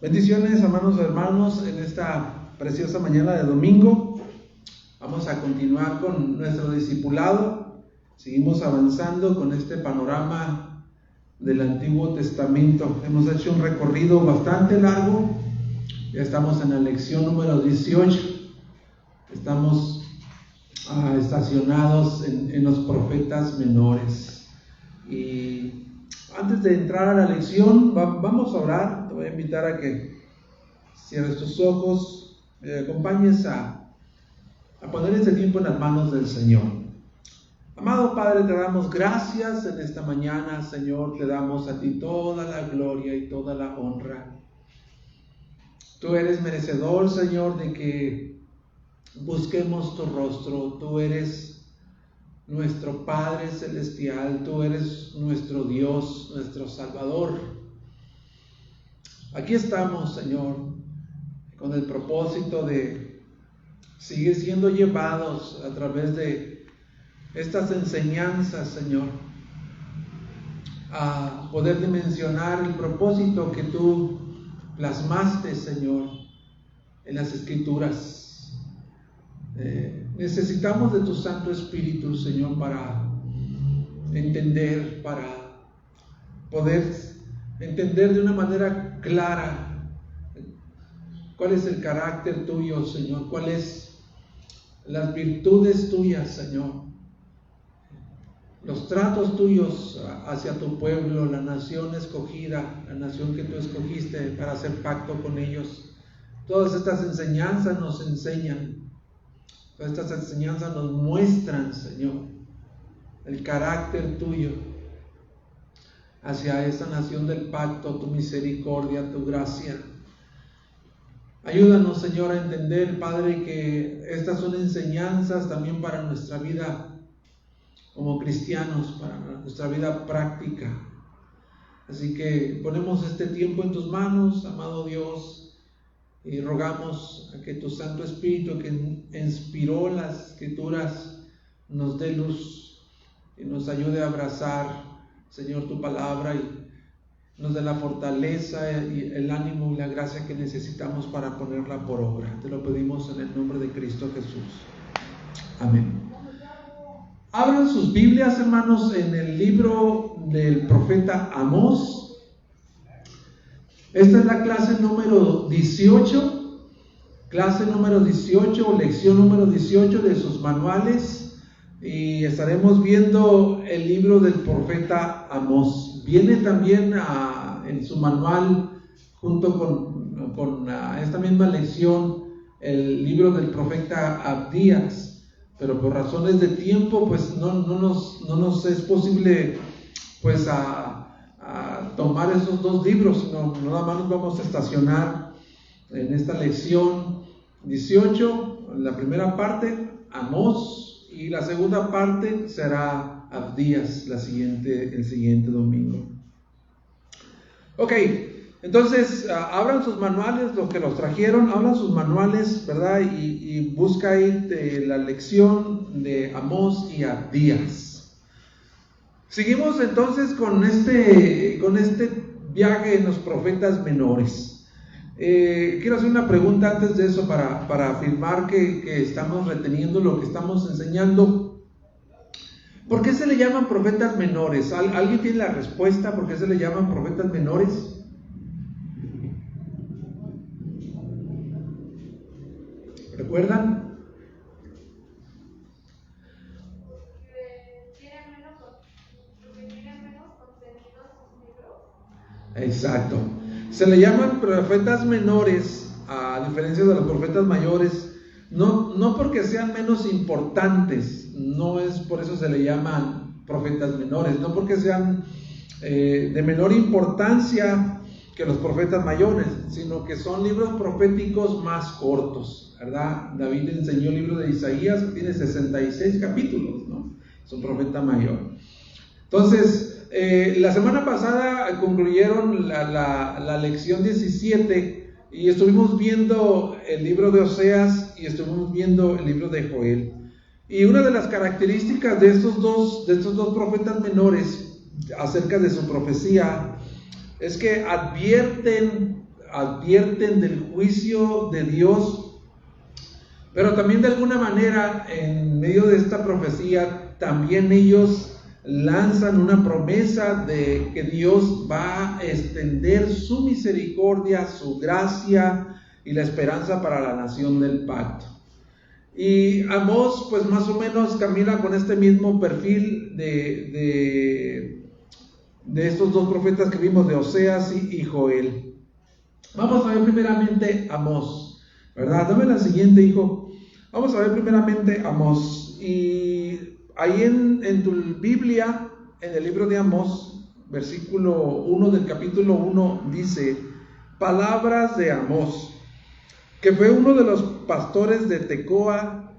Bendiciones, hermanos y hermanos, en esta preciosa mañana de domingo. Vamos a continuar con nuestro discipulado. Seguimos avanzando con este panorama del Antiguo Testamento. Hemos hecho un recorrido bastante largo. Ya estamos en la lección número 18. Estamos estacionados en los profetas menores. Y antes de entrar a la lección, vamos a orar. Te voy a invitar a que cierres tus ojos, me acompañes a poner este tiempo en las manos del Señor. Amado Padre, te damos gracias en esta mañana, Señor. Te damos a ti toda la gloria y toda la honra. Tú eres merecedor, Señor, de que busquemos tu rostro. Tú eres nuestro Padre Celestial, tú eres nuestro Dios, nuestro Salvador. Aquí estamos, Señor, con el propósito de seguir siendo llevados a través de estas enseñanzas, Señor, a poder dimensionar el propósito que tú plasmaste, Señor, en las Escrituras. Necesitamos de tu Santo Espíritu, Señor, para entender, para poder entender de una manera clara cuál es el carácter tuyo, Señor, cuáles las virtudes tuyas, Señor, los tratos tuyos hacia tu pueblo, la nación escogida, la nación que tú escogiste para hacer pacto con ellos. Todas estas enseñanzas nos enseñan. Estas enseñanzas nos muestran, Señor, el carácter tuyo hacia esta nación del pacto, tu misericordia, tu gracia. Ayúdanos, Señor, a entender, Padre, que estas son enseñanzas también para nuestra vida como cristianos, para nuestra vida práctica. Así que ponemos este tiempo en tus manos, amado Dios, y rogamos a que tu Santo Espíritu, que inspiró las Escrituras, nos dé luz y nos ayude a abrazar, Señor, tu palabra, y nos dé la fortaleza y el ánimo y la gracia que necesitamos para ponerla por obra. Te lo pedimos en el nombre de Cristo Jesús. Amén. Abran sus Biblias, hermanos, en el libro del profeta Amós. Esta es la clase número 18, lección número 18 de sus manuales, y estaremos viendo el libro del profeta Amós. Viene también en su manual, junto con esta misma lección, el libro del profeta Abdías, pero por razones de tiempo, pues no nos es posible, pues, a tomar esos dos libros, sino nada más nos vamos a estacionar en esta lección 18, la primera parte, Amós, y la segunda parte será Abdías, el siguiente domingo. Ok, entonces abran sus manuales, los que los trajeron, abran sus manuales, ¿verdad? Y busca ahí la lección de Amós y Abdías. Seguimos entonces con este viaje en los profetas menores. Quiero hacer una pregunta antes de eso para afirmar que estamos reteniendo lo que estamos enseñando. ¿Por qué se le llaman profetas menores? ¿Alguien tiene la respuesta por qué se le llaman profetas menores? ¿Recuerdan? Exacto. Se le llaman profetas menores, a diferencia de los profetas mayores, no porque sean menos importantes, no es por eso se le llaman profetas menores, no porque sean de menor importancia que los profetas mayores, sino que son libros proféticos más cortos, ¿verdad? David enseñó el libro de Isaías, que tiene 66 capítulos, ¿no? Es un profeta mayor. Entonces, la semana pasada concluyeron la lección 17 y estuvimos viendo el libro de Oseas y estuvimos viendo el libro de Joel. Y una de las características de estos dos profetas menores acerca de su profecía es que advierten advierten del juicio de Dios, pero también de alguna manera en medio de esta profecía también ellos lanzan una promesa de que Dios va a extender su misericordia, su gracia y la esperanza para la nación del pacto. Y Amós pues más o menos camina con este mismo perfil de estos dos profetas que vimos, de Oseas y Joel. Vamos a ver primeramente Amós, ¿verdad? Dame la siguiente, hijo. Vamos a ver primeramente Amós. Y ahí en tu Biblia, en el libro de Amós, versículo 1 del capítulo 1, dice: palabras de Amós, que fue uno de los pastores de Tecoa,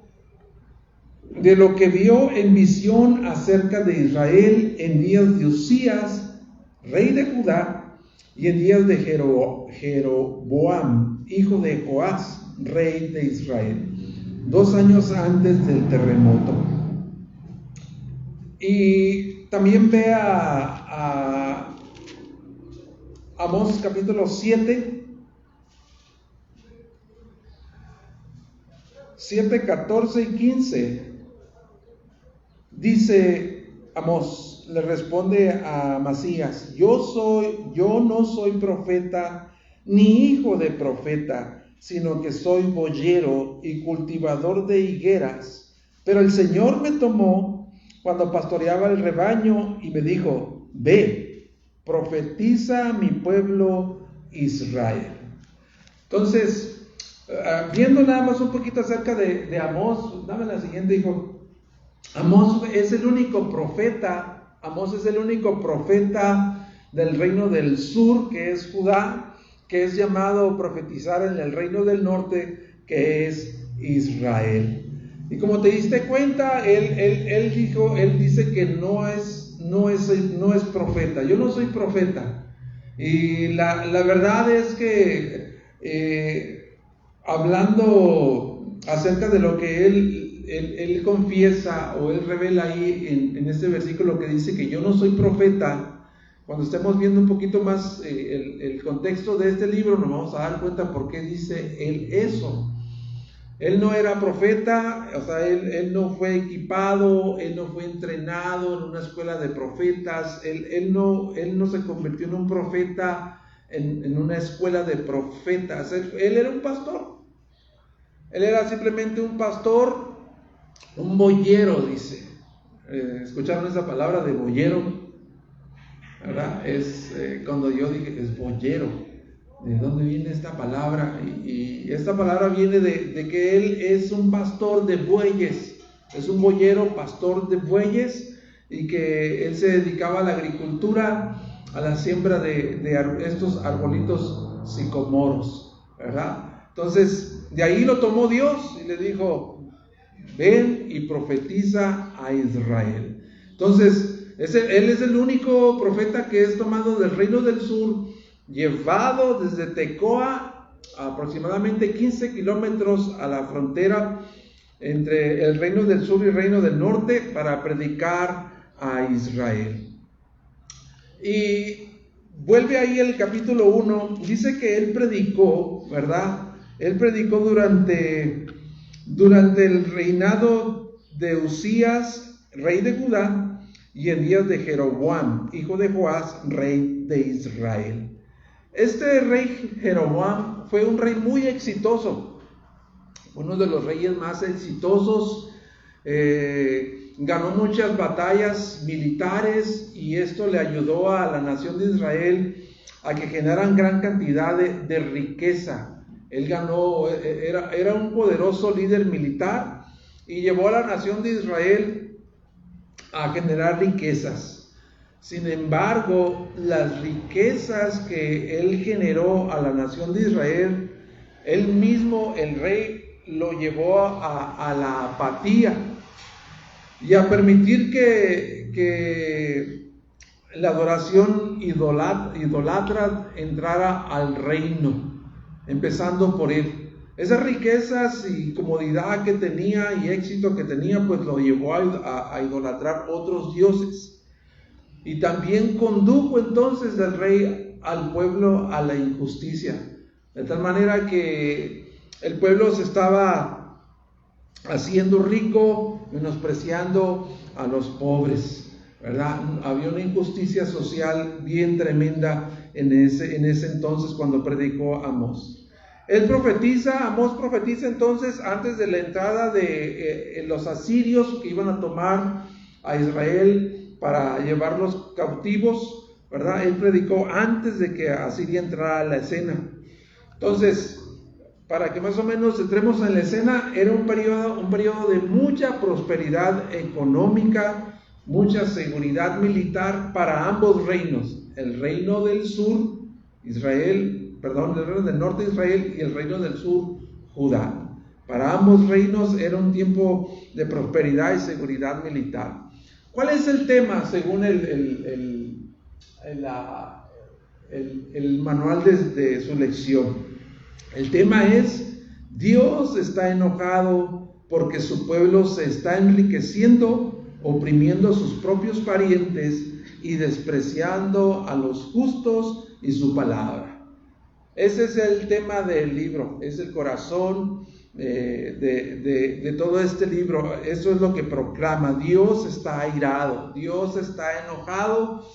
de lo que vio en visión acerca de Israel en días de Usías, rey de Judá, y en días de Jeroboam, hijo de Joás, rey de Israel, 2 años antes del terremoto. Y también ve a Amós capítulo 7, 14 y 15. Dice Amós, le responde a Amasías: yo no soy profeta ni hijo de profeta, sino que soy boyero y cultivador de higueras. Pero el Señor me tomó cuando pastoreaba el rebaño y me dijo: ve, profetiza a mi pueblo Israel. Entonces, viendo nada más un poquito acerca de Amós, dame la siguiente, hijo. Amós es el único profeta del reino del sur, que es Judá, que es llamado a profetizar en el reino del norte, que es Israel. Y como te diste cuenta, él dice que no es profeta. Yo no soy profeta. Y la verdad es que hablando acerca de lo que él confiesa o él revela ahí en este versículo que dice que yo no soy profeta, cuando estemos viendo un poquito más el contexto de este libro, nos vamos a dar cuenta por qué dice él eso. Él no era profeta, o sea, él no fue equipado, él no fue entrenado en una escuela de profetas, él no se convirtió en un profeta en una escuela de profetas. Él era un pastor. Él era simplemente un pastor, un boyero, dice. ¿Escucharon esa palabra de boyero? ¿Verdad? Es cuando yo dije, es boyero. ¿De dónde viene esta palabra? Y esta palabra viene de que él es un pastor de bueyes. Es un boyero, pastor de bueyes, y que él se dedicaba a la agricultura, a la siembra de estos arbolitos sicomoros, ¿verdad? Entonces, de ahí lo tomó Dios y le dijo: ven y profetiza a Israel. Entonces, él es el único profeta que es tomado del reino del sur, llevado desde Tecoa, aproximadamente 15 kilómetros a la frontera entre el reino del sur y el reino del norte, para predicar a Israel. Y vuelve ahí el capítulo 1, dice que él predicó, ¿verdad? Él predicó durante el reinado de Usías, rey de Judá, y en días de Jeroboam, hijo de Joás, rey de Israel. Este rey Jeroboam fue un rey muy exitoso, uno de los reyes más exitosos. Ganó muchas batallas militares, y esto le ayudó a la nación de Israel a que generaran gran cantidad de riqueza. Él ganó, era un poderoso líder militar, y llevó a la nación de Israel a generar riquezas. Sin embargo, las riquezas que él generó a la nación de Israel, él mismo, el rey, lo llevó a la apatía y a permitir que la adoración idolatra entrara al reino, empezando por él. Esas riquezas y comodidad que tenía y éxito que tenía, pues lo llevó a idolatrar otros dioses. Y también condujo entonces al rey al pueblo a la injusticia, de tal manera que el pueblo se estaba haciendo rico, menospreciando a los pobres, ¿verdad? Había una injusticia social bien tremenda en ese entonces cuando predicó Amós. Amós profetiza entonces antes de la entrada de los asirios que iban a tomar a Israel para llevarlos cautivos, ¿verdad? Él predicó antes de que Asiria entrara a la escena. Entonces, para que más o menos entremos en la escena, era un periodo de mucha prosperidad económica, mucha seguridad militar para ambos reinos, el reino del sur, el reino del norte, Israel, y el reino del sur, Judá. Para ambos reinos era un tiempo de prosperidad y seguridad militar. ¿Cuál es el tema según el manual de su lección? El tema es: Dios está enojado porque su pueblo se está enriqueciendo, oprimiendo a sus propios parientes y despreciando a los justos y su palabra. Ese es el tema del libro, es el corazón de todo este libro. Eso es lo que proclama. Dios está airado, Dios está enojado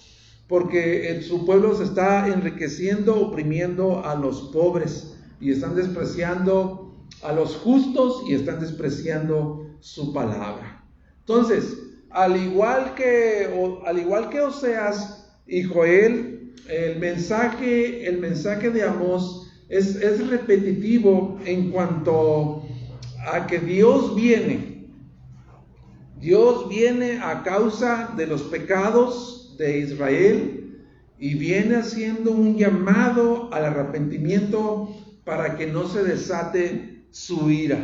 porque su pueblo se está enriqueciendo, oprimiendo a los pobres, y están despreciando a los justos y están despreciando su palabra. Entonces, al igual que Oseas y Joel, el mensaje de Amós es repetitivo en cuanto a que Dios viene a causa de los pecados de Israel y viene haciendo un llamado al arrepentimiento para que no se desate su ira.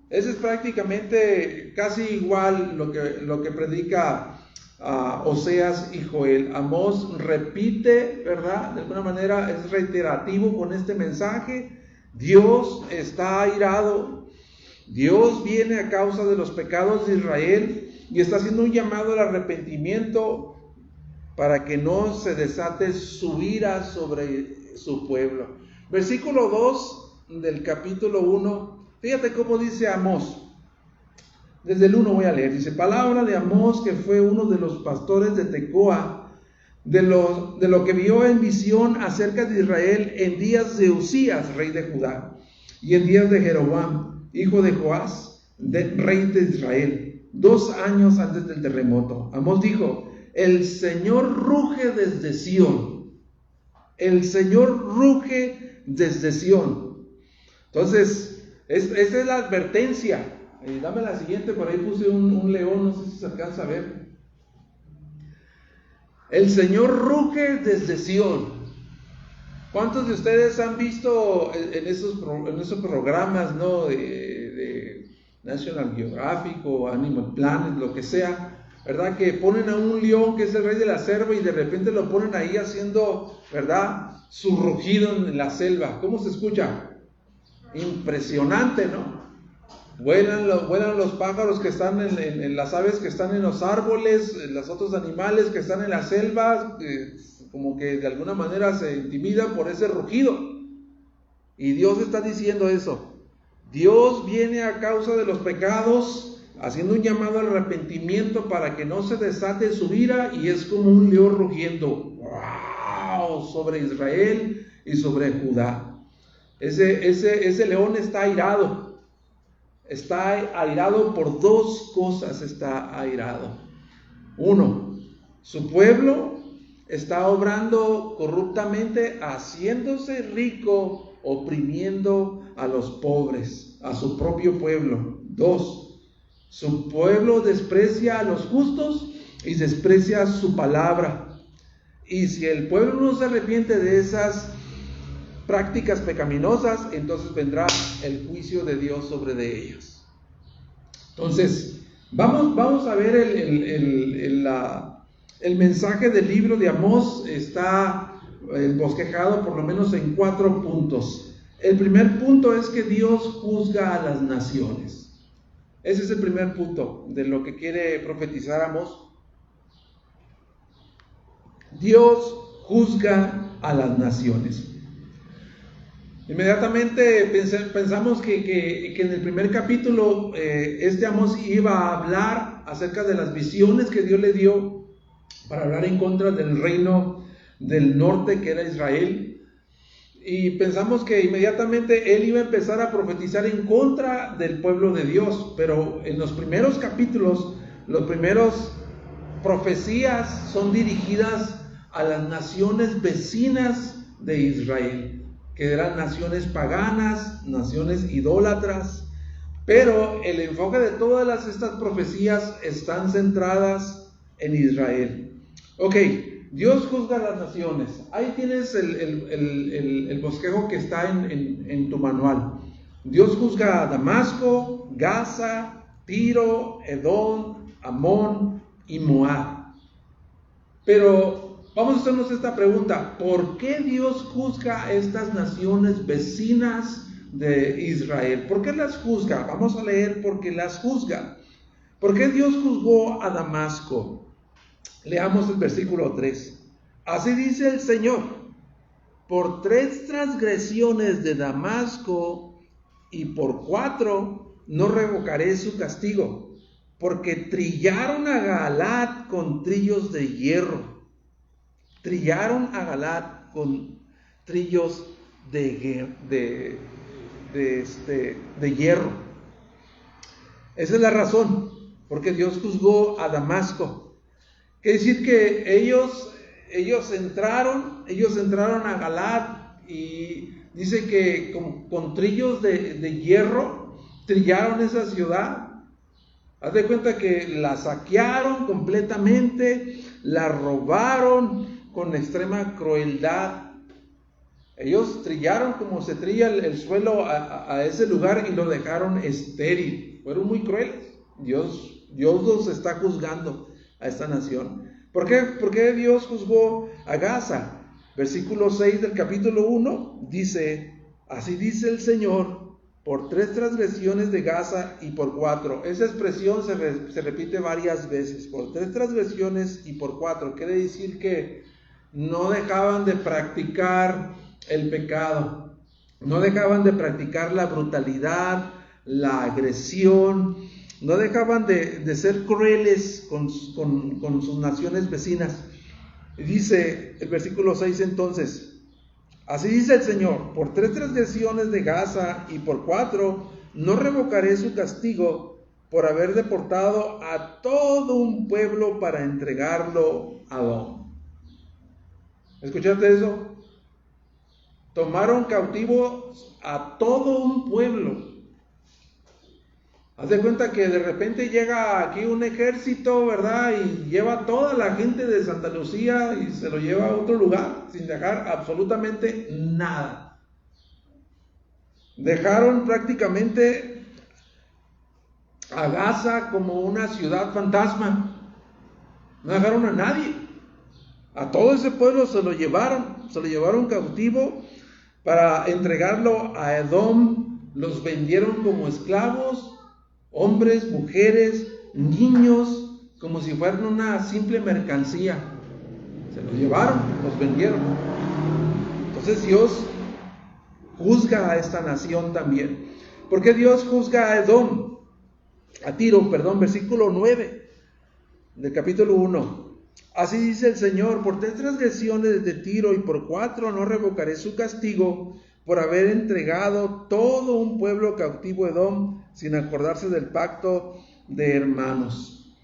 Ese es prácticamente casi igual lo que predica Oseas y Joel. Amós repite, ¿verdad? De alguna manera es reiterativo con este mensaje. Dios está airado, Dios viene a causa de los pecados de Israel y está haciendo un llamado al arrepentimiento para que no se desate su ira sobre su pueblo. Versículo 2 del capítulo 1, fíjate cómo dice Amós. Desde el 1 voy a leer. Dice: palabra de Amós, que fue uno de los pastores de Tecoa, de lo que vio en visión acerca de Israel en días de Usías, rey de Judá, y en días de Jeroboam, hijo de Joás, rey de Israel, 2 años antes del terremoto. Amós dijo: el Señor ruge desde Sión. El Señor ruge desde Sión. Entonces, esta es la advertencia. Dame la siguiente, por ahí puse un león, no sé si se alcanza a ver. El Señor ruge desde Sión. ¿Cuántos de ustedes han visto en esos programas, ¿no? de National Geographic o Animal Planet, lo que sea, ¿verdad? Que ponen a un león que es el rey de la selva y de repente lo ponen ahí haciendo, ¿verdad?, su rugido en la selva. ¿Cómo se escucha? Impresionante, ¿no? Vuelan los pájaros que están en las aves que están en los árboles, los otros animales que están en la selva, como que de alguna manera se intimidan por ese rugido. Y Dios está diciendo eso. Dios viene a causa de los pecados, haciendo un llamado al arrepentimiento para que no se desate su ira, y es como un león rugiendo, ¡wow!, sobre Israel y sobre Judá. Ese león está airado. Está airado por 2 cosas. Está airado. 1, su pueblo está obrando corruptamente, haciéndose rico, oprimiendo a los pobres, a su propio pueblo. 2, su pueblo desprecia a los justos y desprecia su palabra. Y si el pueblo no se arrepiente de esas prácticas pecaminosas, entonces vendrá el juicio de Dios sobre de ellas. Entonces, vamos a ver el mensaje del libro de Amós. Está bosquejado por lo menos en 4 puntos. El primer punto es que Dios juzga a las naciones. Ese es el primer punto de lo que quiere profetizar Amós. Dios juzga a las naciones. Inmediatamente pensamos que en el primer capítulo Amós iba a hablar acerca de las visiones que Dios le dio para hablar en contra del reino del norte, que era Israel. Y pensamos que inmediatamente él iba a empezar a profetizar en contra del pueblo de Dios. Pero en los primeros capítulos, los primeros profecías son dirigidas a las naciones vecinas de Israel, que eran naciones paganas, naciones idólatras. Pero el enfoque de todas estas profecías están centradas en Israel. Ok, Dios juzga a las naciones. Ahí tienes el bosquejo que está en tu manual. Dios juzga a Damasco, Gaza, Tiro, Edom, Amón y Moab. Pero vamos a hacernos esta pregunta: ¿por qué Dios juzga a estas naciones vecinas de Israel? ¿Por qué las juzga? Vamos a leer por qué las juzga. ¿Por qué Dios juzgó a Damasco? Leamos el versículo 3. Así dice el Señor: por 3 transgresiones de Damasco y por 4 no revocaré su castigo, porque trillaron a Galaad con trillos de hierro. Trillaron a Galaad con trillos de hierro. Esa es la razón porque Dios juzgó a Damasco. Quiere decir que ellos entraron a Galaad, y dice que con trillos de hierro trillaron esa ciudad. Haz de cuenta que la saquearon completamente, la robaron con extrema crueldad. Ellos trillaron como se trilla el suelo a ese lugar y lo dejaron estéril. Fueron muy crueles. Dios los está juzgando a esta nación. ¿Por qué Dios juzgó a Gaza? Versículo 6 del capítulo 1 dice: así dice el Señor, por 3 transgresiones de Gaza y por 4. Esa expresión se repite varias veces: por 3 transgresiones y por 4. Quiere decir que no dejaban de practicar el pecado, no dejaban de practicar la brutalidad, la agresión, no dejaban de ser crueles con sus naciones vecinas. Y dice el versículo 6 entonces: así dice el Señor, por 3 transgresiones de Gaza y por 4 no revocaré su castigo, por haber deportado a todo un pueblo para entregarlo a Edom. ¿Escuchaste eso? Tomaron cautivos a todo un pueblo. Haz de cuenta que de repente llega aquí un ejército, ¿verdad? Y lleva toda la gente de Santa Lucía y se lo lleva a otro lugar sin dejar absolutamente nada. Dejaron prácticamente a Gaza como una ciudad fantasma. No dejaron a nadie. A todo ese pueblo se lo llevaron cautivo para entregarlo a Edom. Los vendieron como esclavos, hombres, mujeres, niños, como si fueran una simple mercancía. Se los llevaron, los vendieron. Entonces Dios juzga a esta nación también. ¿Por qué Dios juzga a Edom? A Tiro, versículo 9 del capítulo 1. Así dice el Señor: por 3 transgresiones de Tiro y por 4 no revocaré su castigo, por haber entregado todo un pueblo cautivo a Edom, sin acordarse del pacto de hermanos.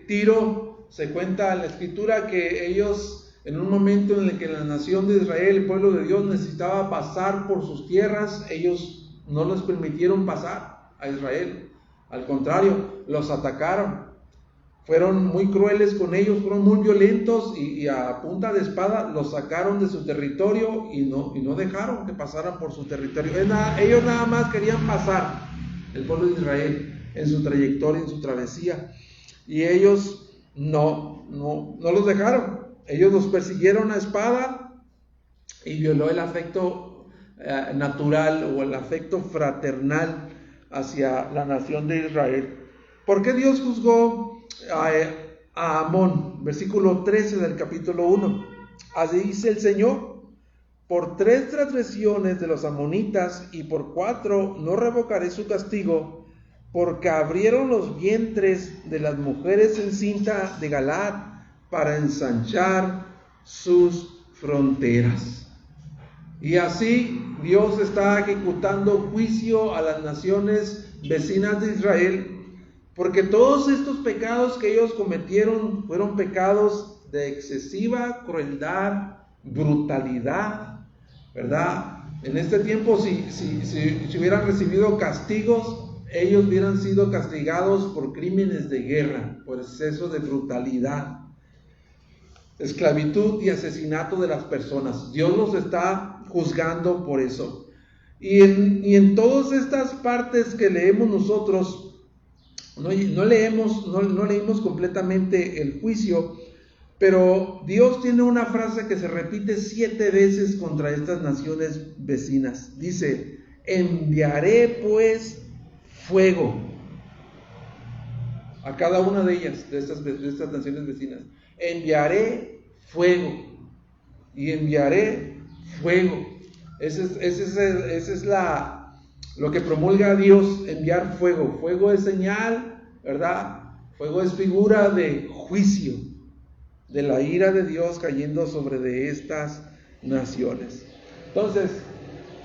Tiro, se cuenta en la escritura que ellos, en un momento en el que la nación de Israel, el pueblo de Dios, necesitaba pasar por sus tierras, ellos no les permitieron pasar a Israel. Al contrario, los atacaron. Fueron muy crueles con ellos, fueron muy violentos y a punta de espada los sacaron de su territorio y no dejaron que pasaran por su territorio. Ellos nada más querían pasar, el pueblo de Israel, en su trayectoria, en su travesía. Y ellos no los dejaron. Ellos los persiguieron a espada y violó el afecto natural o el afecto fraternal hacia la nación de Israel. ¿Por qué Dios juzgó a Amón? Versículo 13 del capítulo 1. así dice el Señor, por 3 transgresiones de los amonitas y por 4 no revocaré su castigo, porque abrieron los vientres de las mujeres encinta de Galaad para ensanchar sus fronteras. Y así Dios está ejecutando juicio a las naciones vecinas de Israel, porque todos estos pecados que ellos cometieron fueron pecados de excesiva crueldad, brutalidad, ¿verdad? En este tiempo, si hubieran recibido castigos, ellos hubieran sido castigados por crímenes de guerra, por exceso de brutalidad, esclavitud y asesinato de las personas. Dios los está juzgando por eso. Y en todas estas partes que leemos nosotros, no leímos completamente el juicio, pero Dios tiene una frase que se repite 7 veces contra estas naciones vecinas. Dice: enviaré pues fuego a cada una de ellas, de estas naciones vecinas. Enviaré fuego y enviaré fuego. Ese es lo que promulga Dios, enviar fuego. Fuego es señal, ¿verdad? Fuego es figura de juicio, de la ira de Dios cayendo sobre de estas naciones. Entonces,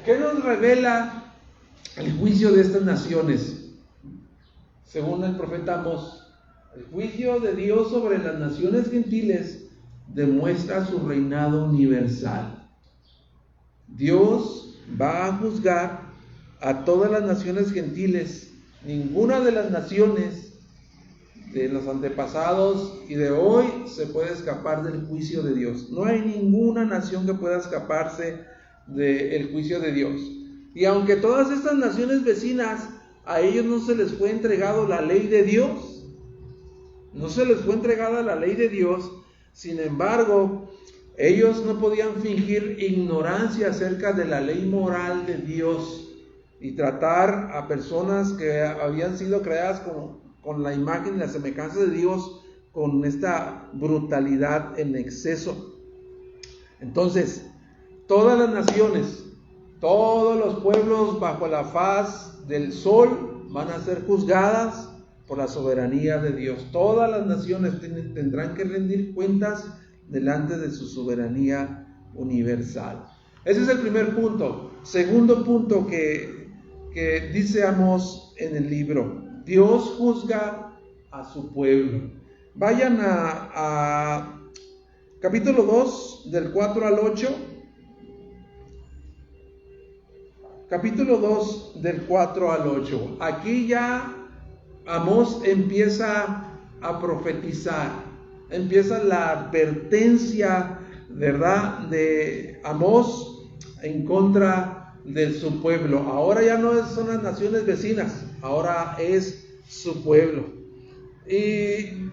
¿qué nos revela el juicio de estas naciones? Según el profeta Amós, el juicio de Dios sobre las naciones gentiles demuestra su reinado universal. Dios va a juzgar a todas las naciones gentiles. Ninguna de las naciones de los antepasados y de hoy se puede escapar del juicio de Dios. No hay ninguna nación que pueda escaparse del juicio de Dios. Y aunque todas estas naciones vecinas, a ellos no se les fue entregado la ley de Dios, no se les fue entregada la ley de Dios, sin embargo, ellos no podían fingir ignorancia acerca de la ley moral de Dios y tratar a personas que habían sido creadas con la imagen y la semejanza de Dios con esta brutalidad en exceso. Entonces, todas las naciones, todos los pueblos bajo la faz del sol van a ser juzgadas por la soberanía de Dios. Todas las naciones tendrán que rendir cuentas delante de su soberanía universal. Ese es el primer punto. Segundo punto que dice Amós en el libro: Dios juzga a su pueblo. Vayan a capítulo 2, del 4 al 8. Capítulo 2, del 4 al 8. Aquí ya Amós empieza a profetizar, empieza la advertencia, ¿verdad?, de Amós en contra de su pueblo. Ahora ya no son las naciones vecinas, ahora es su pueblo. Y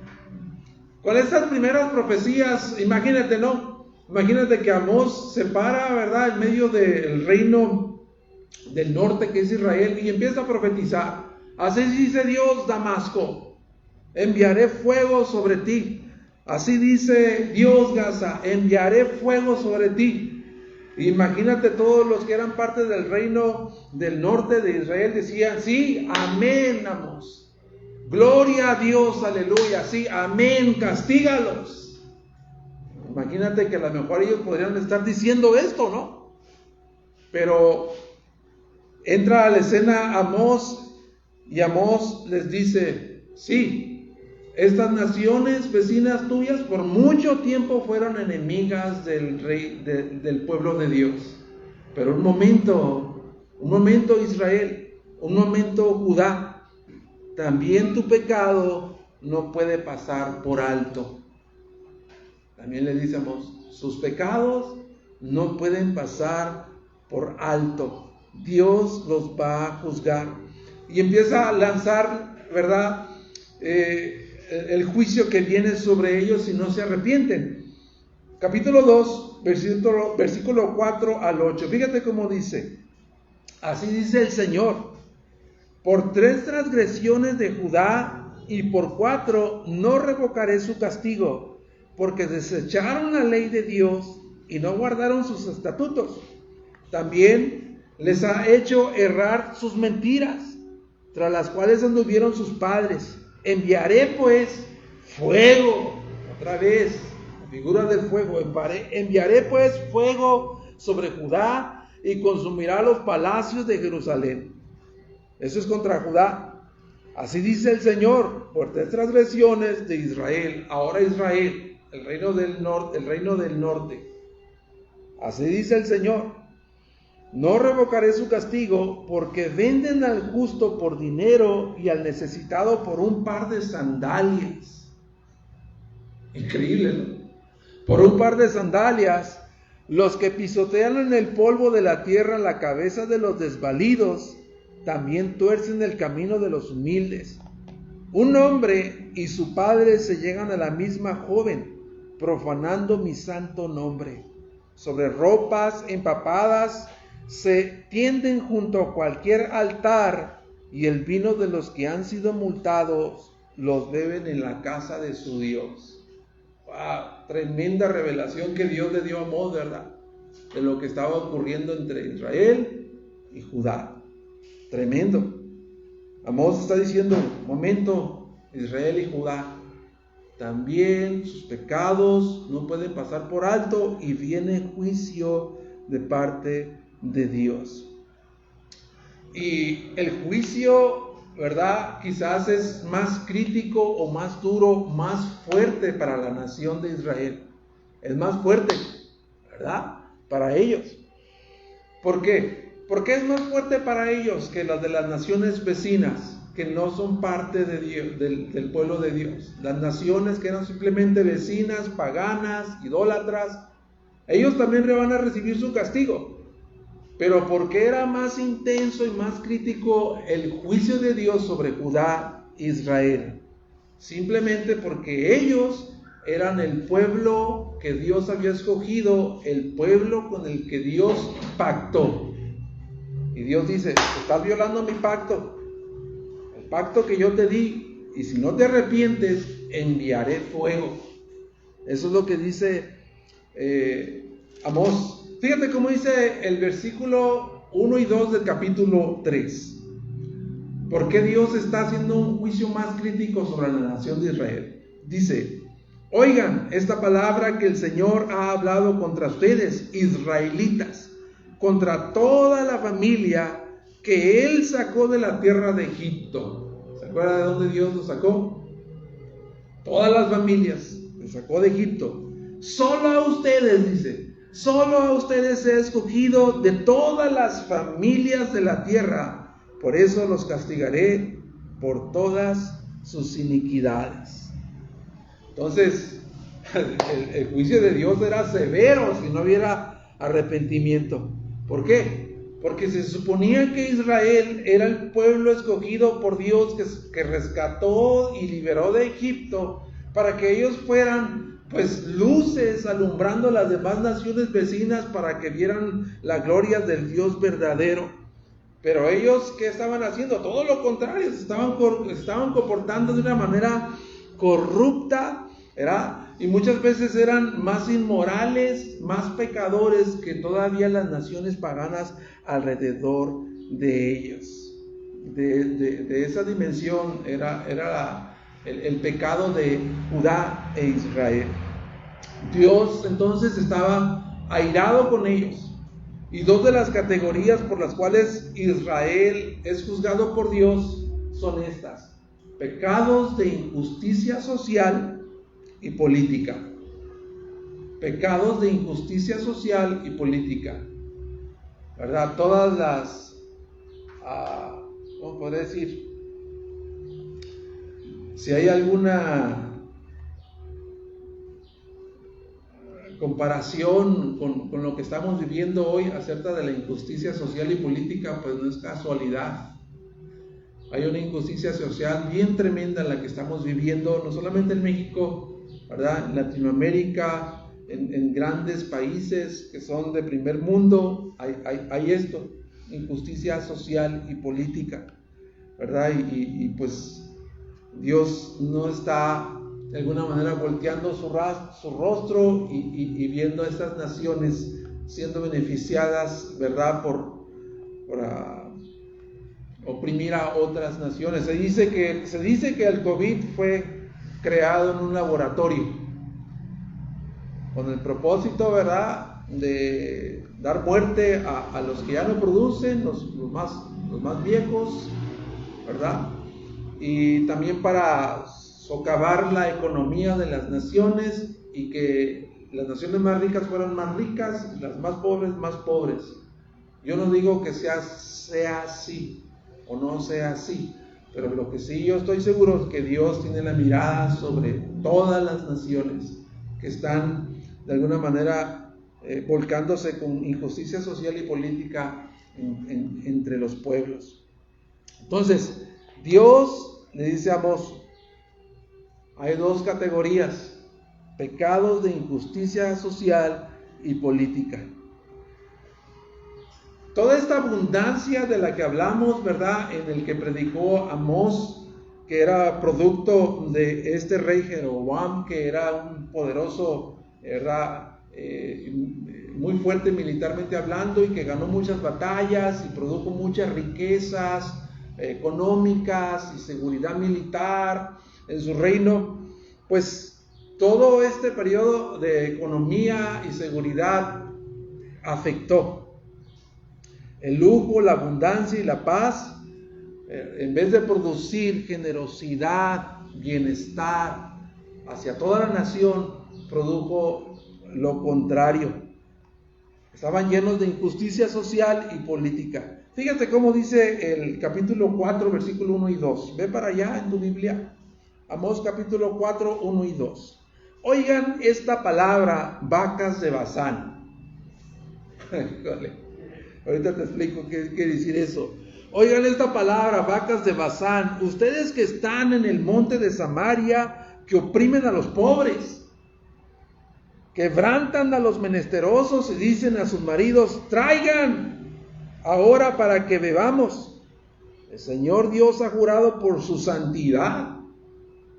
con estas primeras profecías, imagínate, ¿no? Imagínate que Amós se para, ¿verdad?, en medio del reino del norte que es Israel y empieza a profetizar. Así dice Dios, Damasco, enviaré fuego sobre ti. Así dice Dios, Gaza, enviaré fuego sobre ti. Imagínate, todos los que eran parte del reino del norte de Israel decían: sí, amén, Amós, gloria a Dios, aleluya, sí, amén, castígalos. Imagínate que a lo mejor ellos podrían estar diciendo esto, ¿no? Pero entra a la escena Amós, y Amós les dice: sí, estas naciones vecinas tuyas por mucho tiempo fueron enemigas del pueblo de Dios. Pero un momento Israel, un momento Judá, también tu pecado no puede pasar por alto. También le dice Amós: sus pecados no pueden pasar por alto. Dios los va a juzgar. Y empieza a lanzar, ¿verdad?, el juicio que viene sobre ellos si no se arrepienten. Capítulo 2, versículo 4 al 8. Fíjate cómo dice: así dice el Señor: por 3 transgresiones de Judá y por 4 no revocaré su castigo, porque desecharon la ley de Dios y no guardaron sus estatutos. También les ha hecho errar sus mentiras, tras las cuales anduvieron sus padres. Enviaré pues fuego, otra vez, la figura del fuego, enviaré pues fuego sobre Judá y consumirá los palacios de Jerusalén. Eso es contra Judá. Así dice el Señor, por 3 transgresiones de Israel, ahora Israel, el reino del norte. Así dice el Señor, no revocaré su castigo, porque venden al justo por dinero y al necesitado por un par de sandalias. Increíble, ¿no? Por un par de sandalias, los que pisotean en el polvo de la tierra la cabeza de los desvalidos, también tuercen el camino de los humildes. Un hombre y su padre se llegan a la misma joven, profanando mi santo nombre. Sobre ropas empapadas se tienden junto a cualquier altar, y el vino de los que han sido multados los beben en la casa de su Dios. ¡Wow! Tremenda revelación que Dios le dio a Amós, ¿verdad? De lo que estaba ocurriendo entre Israel y Judá. Tremendo. Amós está diciendo, momento, Israel y Judá, también sus pecados no pueden pasar por alto y viene juicio de parte de Dios. Y el juicio, ¿verdad? Quizás es más crítico o más duro, más fuerte para la nación de Israel. Es más fuerte, ¿verdad? Para ellos. ¿Por qué? Porque es más fuerte para ellos que las de las naciones vecinas, que no son parte de Dios, del pueblo de Dios. Las naciones que eran simplemente vecinas, paganas, idólatras, ellos también van a recibir su castigo. Pero porque era más intenso y más crítico el juicio de Dios sobre Judá e Israel, simplemente porque ellos eran el pueblo que Dios había escogido, el pueblo con el que Dios pactó. Y Dios dice, estás violando mi pacto, el pacto que yo te di, y si no te arrepientes, enviaré fuego. Eso es lo que dice Amós. Fíjate cómo dice el versículo 1 y 2 del capítulo 3. ¿Por qué Dios está haciendo un juicio más crítico sobre la nación de Israel? Dice, oigan esta palabra que el Señor ha hablado contra ustedes, israelitas, contra toda la familia que Él sacó de la tierra de Egipto. ¿Se acuerdan de dónde Dios los sacó? Todas las familias los sacó de Egipto. Solo a ustedes, dice, solo a ustedes he escogido de todas las familias de la tierra. Por eso los castigaré por todas sus iniquidades. Entonces, el juicio de Dios era severo si no hubiera arrepentimiento. ¿Por qué? Porque se suponía que Israel era el pueblo escogido por Dios que rescató y liberó de Egipto para que ellos fueran pues luces alumbrando a las demás naciones vecinas para que vieran la gloria del Dios verdadero. Pero ellos, ¿qué estaban haciendo? Todo lo contrario, se estaban comportando de una manera corrupta, ¿verdad? Y muchas veces eran más inmorales, más pecadores que todavía las naciones paganas alrededor de ellos. De esa dimensión era el pecado de Judá e Israel. Dios entonces estaba airado con ellos. Y dos de las categorías por las cuales Israel es juzgado por Dios son estas: pecados de injusticia social y política. Pecados de injusticia social y política, ¿verdad? Todas las, ¿cómo podría decir? Si hay alguna comparación con lo que estamos viviendo hoy acerca de la injusticia social y política, pues no es casualidad. Hay una injusticia social bien tremenda en la que estamos viviendo, no solamente en México, ¿verdad? En Latinoamérica, en grandes países que son de primer mundo, hay esto, injusticia social y política, ¿verdad? Y pues Dios no está de alguna manera volteando su rostro y viendo a estas naciones siendo beneficiadas, ¿verdad?, por oprimir a otras naciones. Se dice que el COVID fue creado en un laboratorio con el propósito, ¿verdad?, de dar muerte a los que ya no producen, los más viejos, ¿verdad?, y también para socavar la economía de las naciones y que las naciones más ricas fueran más ricas y las más pobres más pobres. Yo no digo que sea así o no sea así, pero lo que sí yo estoy seguro es que Dios tiene la mirada sobre todas las naciones que están de alguna manera volcándose con injusticia social y política entre los pueblos. Entonces, Dios le dice a Amós, hay dos categorías: pecados de injusticia social y política. Toda esta abundancia de la que hablamos, ¿verdad?, en el que predicó Amós, que era producto de este rey Jeroboam, que era un poderoso, ¿verdad?, muy fuerte militarmente hablando, y que ganó muchas batallas y produjo muchas riquezas económicas y seguridad militar en su reino. Pues todo este periodo de economía y seguridad afectó. El lujo, la abundancia y la paz, en vez de producir generosidad, bienestar hacia toda la nación, produjo lo contrario. Estaban llenos de injusticia social y política. Fíjate cómo dice el capítulo 4, versículo 1 y 2. Ve para allá en tu Biblia. Amós capítulo 4, 1 y 2. Oigan esta palabra, vacas de Basán. Ahorita te explico qué quiere decir eso. Oigan esta palabra, vacas de Basán, ustedes que están en el monte de Samaria, que oprimen a los pobres, quebrantan a los menesterosos y dicen a sus maridos, traigan ahora para que bebamos. El Señor Dios ha jurado por su santidad.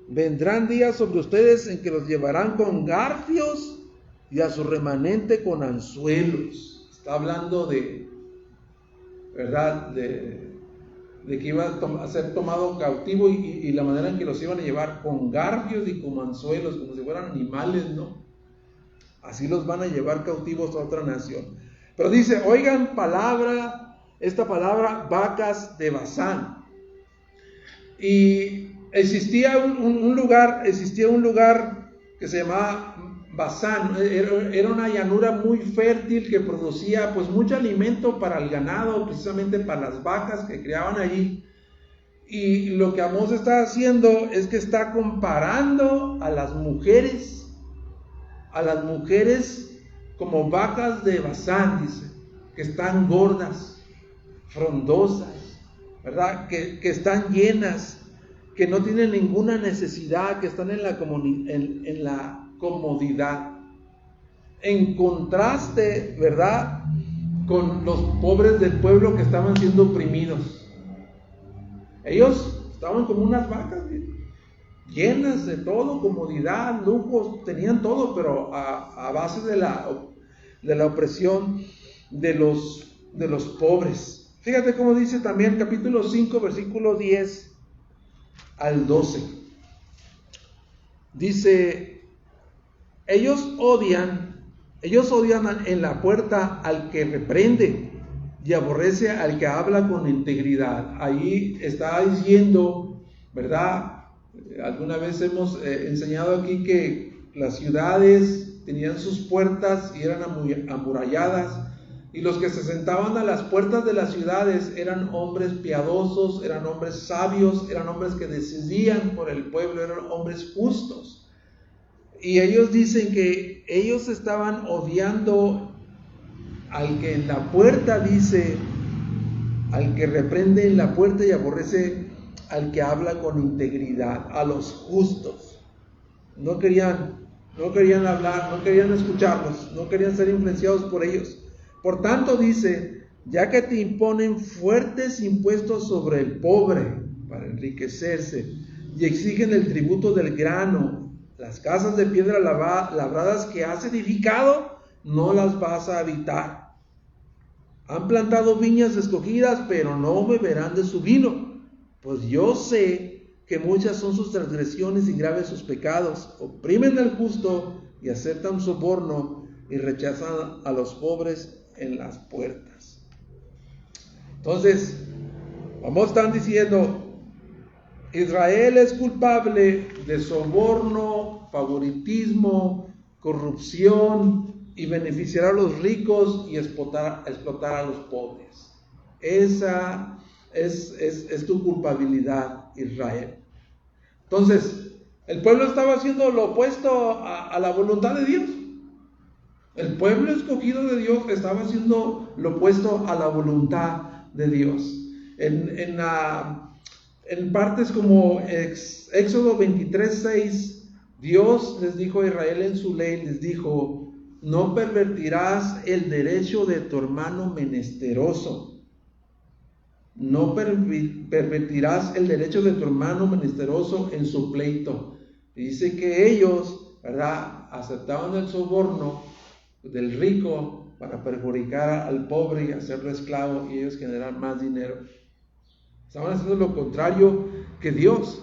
Vendrán días sobre ustedes en que los llevarán con garfios y a su remanente con anzuelos. Está hablando de, ¿verdad?, de que iba a ser tomado cautivo y la manera en que los iban a llevar con garfios y con anzuelos, como si fueran animales, ¿no? Así los van a llevar cautivos a otra nación. Pero dice, oigan esta palabra, vacas de Basán. Y existía un lugar que se llamaba Basán. Era una llanura muy fértil que producía pues mucho alimento para el ganado, precisamente para las vacas que criaban allí. Y lo que Amós está haciendo es que está comparando a las mujeres como vacas de Basán, dice, que están gordas, frondosas, ¿verdad?, que están llenas, que no tienen ninguna necesidad, que están en la comodidad. En contraste, ¿verdad?, con los pobres del pueblo que estaban siendo oprimidos. Ellos estaban como unas vacas, llenas de todo, comodidad, lujos, tenían todo, pero a base de la opresión de los pobres. Fíjate cómo dice también capítulo 5, versículo 10 al 12. Dice, ellos odian en la puerta al que reprende y aborrece al que habla con integridad. Ahí está diciendo, ¿verdad? Alguna vez hemos enseñado aquí que las ciudades tenían sus puertas y eran amuralladas, y los que se sentaban a las puertas de las ciudades eran hombres piadosos, eran hombres sabios, eran hombres que decidían por el pueblo, eran hombres justos. Y ellos dicen que ellos estaban odiando al que en la puerta dice, al que reprende en la puerta y aborrece al que habla con integridad, a los justos. No querían hablar, no querían escucharlos, no querían ser influenciados por ellos. Por tanto dice, ya que te imponen fuertes impuestos sobre el pobre para enriquecerse y exigen el tributo del grano Las casas de piedra labradas que has edificado, no las vas a habitar. Han plantado viñas escogidas, pero no beberán de su vino. Pues yo sé que muchas son sus transgresiones y graves sus pecados. Oprimen al justo y aceptan soborno y rechazan a los pobres en las puertas. Entonces, como están diciendo, Israel es culpable de soborno, favoritismo, corrupción y beneficiar a los ricos y explotar a los pobres. Esa es tu culpabilidad, Israel. Entonces, el pueblo estaba haciendo lo opuesto a la voluntad de Dios. El pueblo escogido de Dios estaba haciendo lo opuesto a la voluntad de Dios. En partes como Éxodo 23:6, Dios les dijo a Israel en su ley, les dijo: no pervertirás el derecho de tu hermano menesteroso. No pervertirás el derecho de tu hermano menesteroso en su pleito. Dice que ellos, ¿verdad?, aceptaban el soborno del rico para perjudicar al pobre y hacerlo esclavo y ellos generar más dinero. Estaban haciendo lo contrario que Dios.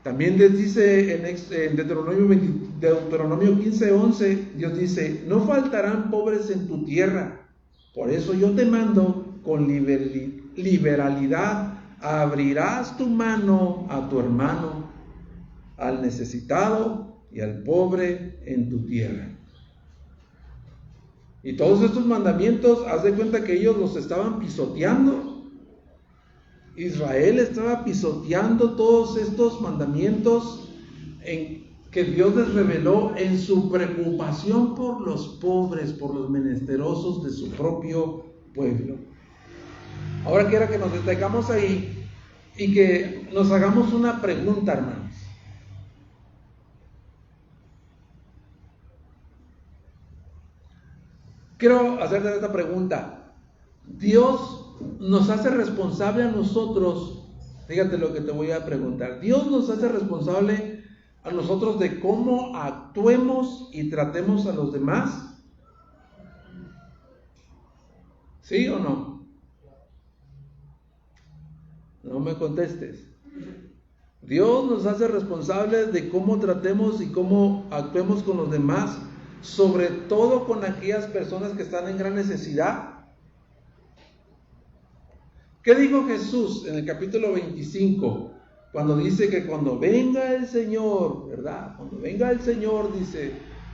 También les dice en Deuteronomio 15:11, Dios dice: no faltarán pobres en tu tierra, por eso yo te mando con liberalidad, abrirás tu mano a tu hermano, al necesitado y al pobre en tu tierra. Y todos estos mandamientos, haz de cuenta que ellos los estaban pisoteando. Israel estaba pisoteando todos estos mandamientos que Dios les reveló en su preocupación por los pobres, por los menesterosos de su propio pueblo. Ahora quiero que nos detengamos ahí y que nos hagamos una pregunta, hermanos. Quiero hacerte esta pregunta. Dios nos hace responsable a nosotros. Fíjate lo que te voy a preguntar. Dios nos hace responsable a nosotros de cómo actuemos y tratemos a los demás. ¿Sí o no? No me contestes. Dios nos hace responsables de cómo tratemos y cómo actuemos con los demás, sobre todo con aquellas personas que están en gran necesidad. ¿Qué dijo Jesús en el capítulo 25? Cuando dice que cuando venga el Señor, ¿verdad? Cuando venga el Señor, dice,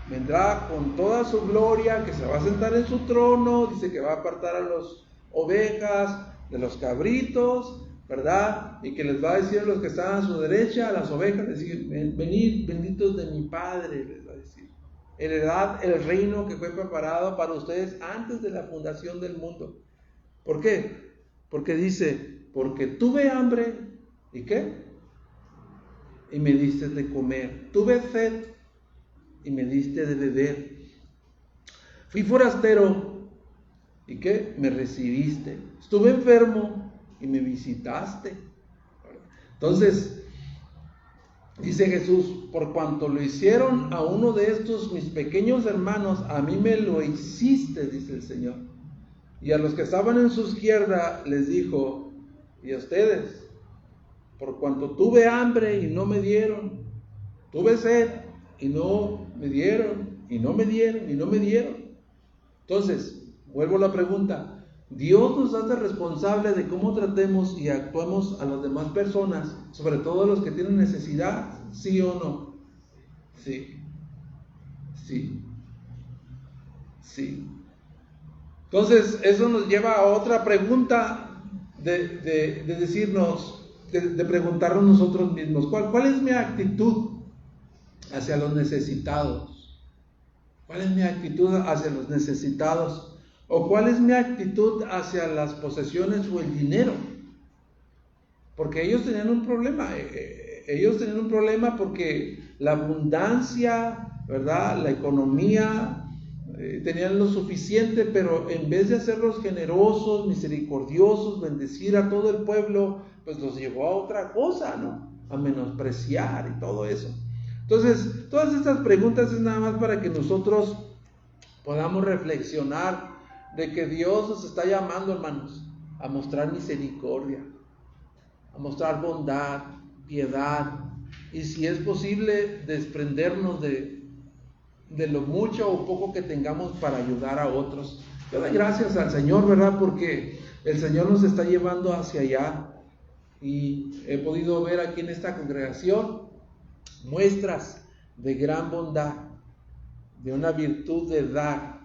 vendrá con toda su gloria, que se va a sentar en su trono, dice que va a apartar a las ovejas de los cabritos, ¿verdad? Y que les va a decir a los que están a su derecha, a las ovejas, decir: venid, benditos de mi Padre, les va a decir. Heredad el reino que fue preparado para ustedes antes de la fundación del mundo. ¿Por qué? Porque dice: porque tuve hambre, ¿y qué? Y me diste de comer. Tuve sed y me diste de beber. Fui forastero, ¿y qué? Me recibiste. Estuve enfermo y me visitaste. Entonces, dice Jesús: por cuanto lo hicieron a uno de estos mis pequeños hermanos, a mí me lo hiciste, dice el Señor. Y a los que estaban en su izquierda les dijo: y a ustedes, por cuanto tuve hambre y no me dieron, tuve sed y no me dieron, y no me dieron, y no me dieron. Entonces, vuelvo a la pregunta: ¿Dios nos hace responsables de cómo tratemos y actuemos a las demás personas, sobre todo a los que tienen necesidad? ¿Sí o no? Sí. Sí. Sí. Entonces, eso nos lleva a otra pregunta de decirnos, de preguntarnos nosotros mismos: ¿cuál es mi actitud hacia los necesitados? ¿Cuál es mi actitud hacia los necesitados? ¿O cuál es mi actitud hacia las posesiones o el dinero? Porque ellos tenían un problema. Ellos tenían un problema porque la abundancia, ¿verdad?, la economía, tenían lo suficiente, pero en vez de hacerlos generosos, misericordiosos, bendecir a todo el pueblo, pues los llevó a otra cosa, ¿no? A menospreciar y todo eso. Entonces, todas estas preguntas es nada más para que nosotros podamos reflexionar de que Dios nos está llamando, hermanos, a mostrar misericordia, a mostrar bondad, piedad, y si es posible, desprendernos de lo mucho o poco que tengamos para ayudar a otros. Yo doy gracias al Señor, ¿verdad? Porque el Señor nos está llevando hacia allá, y he podido ver aquí en esta congregación muestras de gran bondad, de una virtud de dar,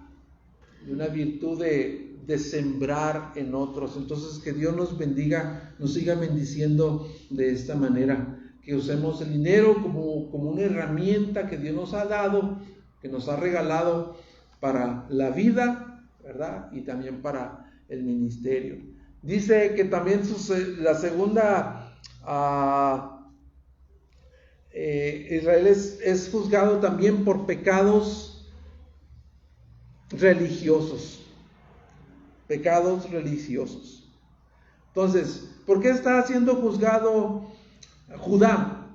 de una virtud de sembrar en otros. Entonces, que Dios nos bendiga, nos siga bendiciendo de esta manera, que usemos el dinero como una herramienta que Dios nos ha dado, que nos ha regalado para la vida, ¿verdad? Y también para el ministerio. Dice que también la segunda, Israel es juzgado también por pecados religiosos. Pecados religiosos. Entonces, ¿por qué está siendo juzgado Judá?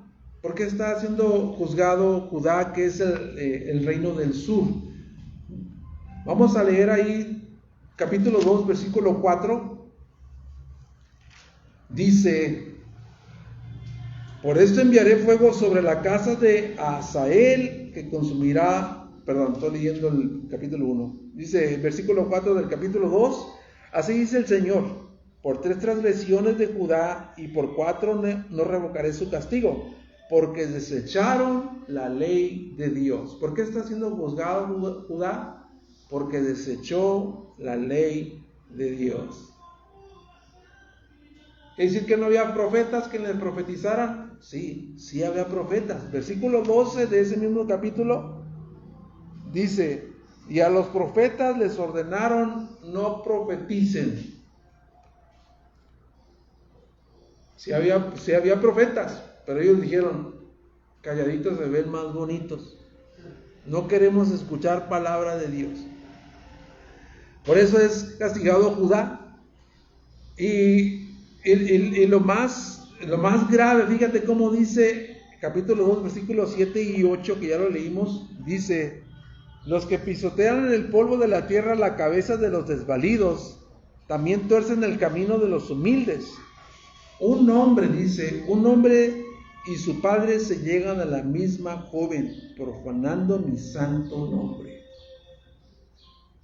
¿Por qué está siendo juzgado Judá, que es el reino del sur? Vamos a leer ahí capítulo 2, versículo 4. Dice: por esto enviaré fuego sobre la casa de Asael, que consumirá, perdón, estoy leyendo el capítulo 1. Dice, versículo 4 del capítulo 2, así dice el Señor: por 3 transgresiones de Judá y por 4 no revocaré su castigo, porque desecharon la ley de Dios. ¿Por qué está siendo juzgado Judá? Porque desechó la ley de Dios. ¿Es decir que no había profetas que les profetizaran? Sí, sí había profetas. Versículo 12 de ese mismo capítulo dice: y a los profetas les ordenaron no profeticen. Sí había profetas, pero ellos dijeron: calladitos se ven más bonitos. No queremos escuchar palabra de Dios. Por eso es castigado Judá. Y lo más grave, fíjate cómo dice capítulo 2, versículos 7 y 8, que ya lo leímos. Dice: los que pisotean en el polvo de la tierra la cabeza de los desvalidos, también tuercen el camino de los humildes. Un hombre y su padre se llegan a la misma joven, profanando mi santo nombre.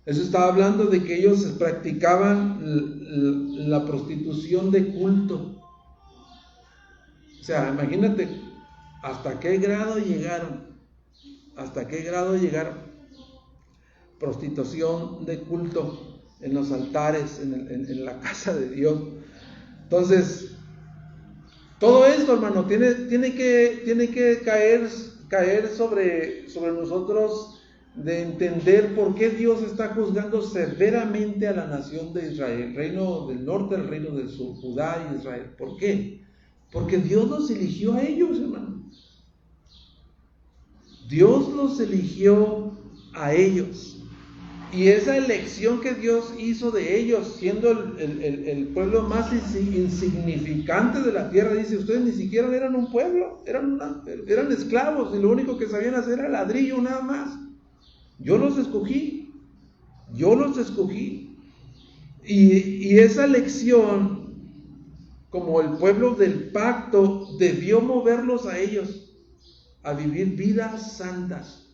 Eso estaba hablando de que ellos practicaban la prostitución de culto. O sea, imagínate hasta qué grado llegaron. Hasta qué grado llegaron. Prostitución de culto en los altares, en la casa de Dios. Entonces, todo esto, hermano, tiene que caer sobre nosotros, de entender por qué Dios está juzgando severamente a la nación de Israel, el reino del norte, el reino del sur, Judá y Israel. ¿Por qué? Porque Dios los eligió a ellos, hermano. Dios los eligió a ellos. Y esa elección que Dios hizo de ellos, siendo el pueblo más insignificante de la tierra, dice: ustedes ni siquiera eran un pueblo, eran esclavos, y lo único que sabían hacer era ladrillo nada más. Yo los escogí. Y esa elección, como el pueblo del pacto, debió moverlos a ellos a vivir vidas santas,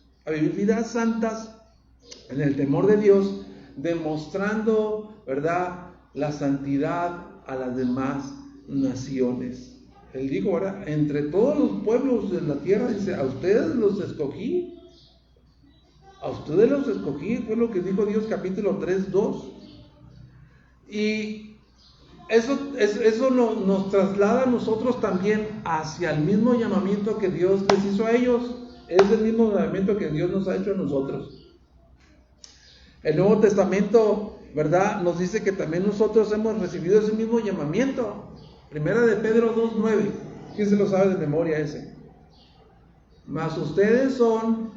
en el temor de Dios, demostrando, ¿verdad?, la santidad a las demás naciones. Él dijo, ¿verdad?, entre todos los pueblos de la tierra, dice: a ustedes los escogí. Fue lo que dijo Dios, capítulo 3, 2. Y eso nos traslada a nosotros también hacia el mismo llamamiento que Dios les hizo a ellos. Es el mismo llamamiento que Dios nos ha hecho a nosotros. El Nuevo Testamento, ¿verdad?, nos dice que también nosotros hemos recibido ese mismo llamamiento. Primera de Pedro 2:9. ¿Quién se lo sabe de memoria ese? Mas ustedes son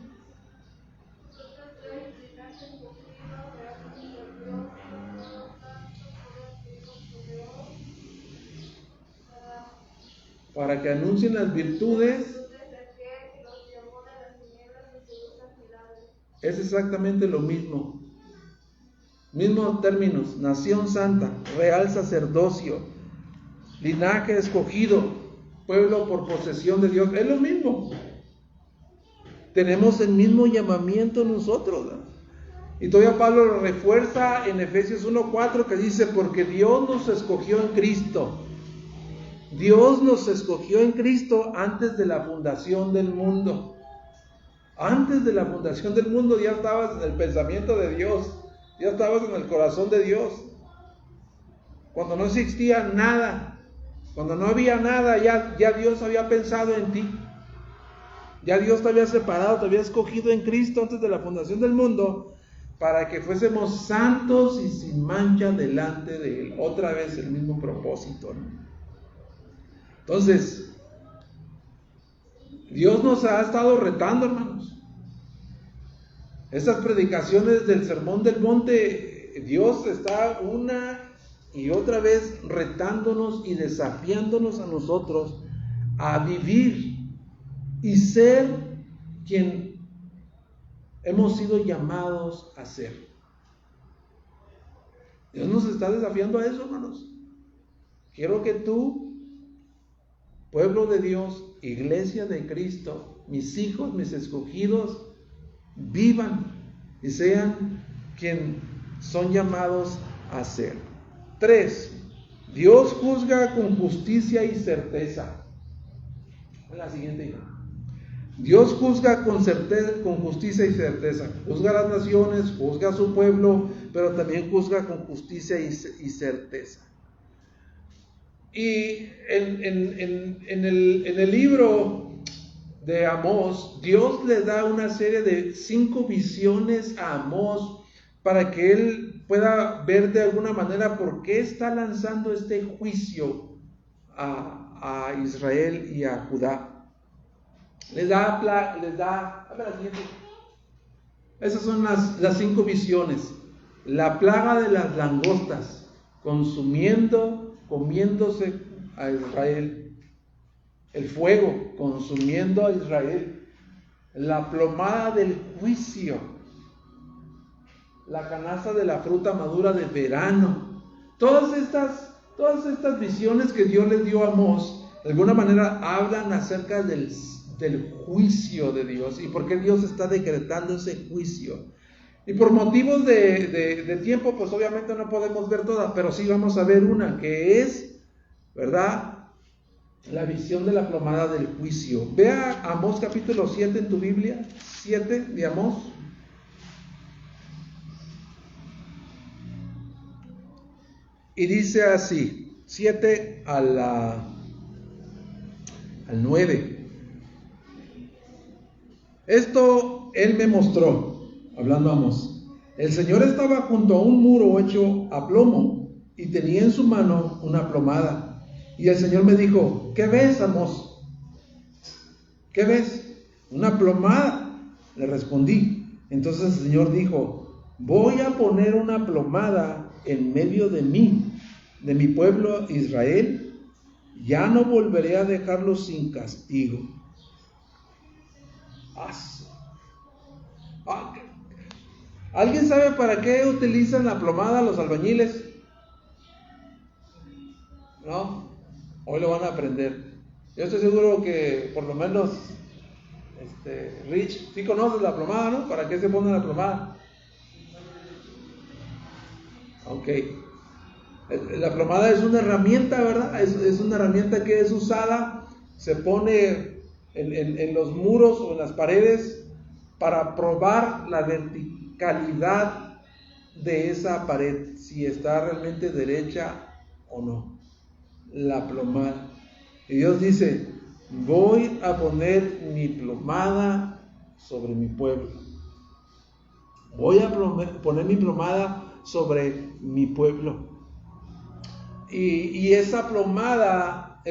para que anuncien las virtudes es exactamente lo mismo. Mismos términos: nación santa, real sacerdocio, linaje escogido, pueblo por posesión de Dios. Es lo mismo. Tenemos el mismo llamamiento nosotros, ¿no? Y todavía Pablo lo refuerza en Efesios 1:4, que dice: porque Dios nos escogió en Cristo. Dios nos escogió en Cristo antes de la fundación del mundo. Antes de la fundación del mundo ya estabas en el pensamiento de Dios, ya estabas en el corazón de Dios. Cuando no existía nada, cuando no había nada, ya Dios había pensado en ti. Ya Dios te había separado, te había escogido en Cristo antes de la fundación del mundo, para que fuésemos santos y sin mancha delante de Él. Otra vez el mismo propósito, ¿no? Entonces, Dios nos ha estado retando, hermanos. Estas predicaciones del Sermón del Monte, Dios está una y otra vez retándonos y desafiándonos a nosotros a vivir y ser quien hemos sido llamados a ser. Dios nos está desafiando a eso, hermanos. Quiero que tú, pueblo de Dios, iglesia de Cristo, mis hijos, mis escogidos, vivan y sean quien son llamados a ser. 3. Dios juzga con justicia y certeza. La siguiente hija. Dios juzga con justicia y certeza. Juzga a las naciones, juzga a su pueblo, pero también juzga con justicia y certeza. Y en el libro de Amós, Dios le da una serie de 5 visiones a Amós para que él pueda ver de alguna manera por qué está lanzando este juicio a Israel y a Judá. Les da, a ver la siguiente. Esas son las 5 visiones. La plaga de las langostas, comiéndose a Israel. El fuego, consumiendo a Israel. La plomada del juicio. La canasta de la fruta madura de verano. Todas estas visiones que Dios le dio a Amós, de alguna manera hablan acerca del juicio de Dios y por qué Dios está decretando ese juicio. Y por motivos de tiempo, pues obviamente no podemos ver todas, pero sí vamos a ver una que es, ¿verdad?, la visión de la plomada del juicio. Vea Amós capítulo 7 en tu Biblia, 7 de Amós. Y dice así, 7 al 9. Esto él me mostró, hablando Amós. El Señor estaba junto a un muro hecho a plomo y tenía en su mano una plomada. Y el Señor me dijo: ¿qué ves, Amós? ¿Qué ves? Una plomada, le respondí. Entonces el Señor dijo: voy a poner una plomada en medio de mí, de mi pueblo Israel. Ya no volveré a dejarlos sin castigo. ¿Alguien sabe para qué utilizan la plomada los albañiles? ¿No? Hoy lo van a aprender. Yo estoy seguro que por lo menos Rich, sí conoces la plomada, ¿no? ¿Para qué se pone la plomada? Ok. La plomada es una herramienta, ¿verdad? Es una herramienta que es usada, se pone en los muros o en las paredes para probar la verticalidad de esa pared, si está realmente derecha o no. La plomada. Y Dios dice: voy a poner mi plomada sobre mi pueblo. Voy a poner mi plomada sobre mi pueblo. Y esa plomada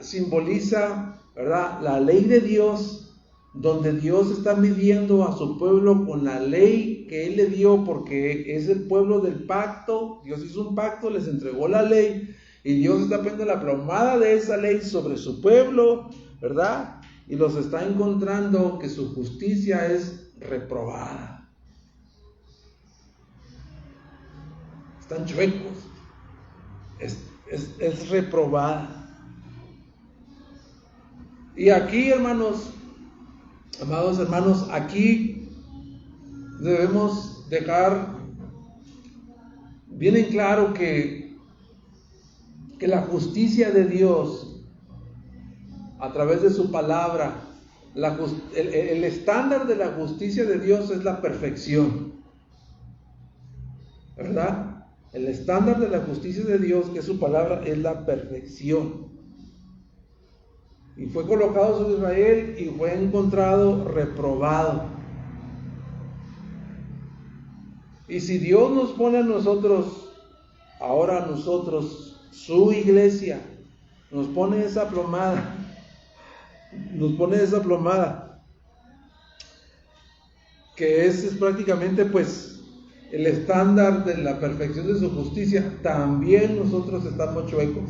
simboliza, ¿verdad?, la ley de Dios, donde Dios está midiendo a su pueblo con la ley que Él le dio, porque es el pueblo del pacto. Dios hizo un pacto, les entregó la ley, y Dios está poniendo la plomada de esa ley sobre su pueblo, ¿verdad? Y los está encontrando que su justicia es reprobada. Están chuecos. Es reprobada. Y aquí, hermanos, amados hermanos, aquí debemos dejar bien en claro que la justicia de Dios, a través de su palabra, el estándar de la justicia de Dios es la perfección, ¿verdad? El estándar de la justicia de Dios, que es su palabra, es la perfección. Y fue colocado sobre Israel y fue encontrado reprobado. Y si Dios nos pone a nosotros, ahora a nosotros, su iglesia, nos pone esa plomada, que es prácticamente pues el estándar de la perfección de su justicia, también nosotros estamos chuecos.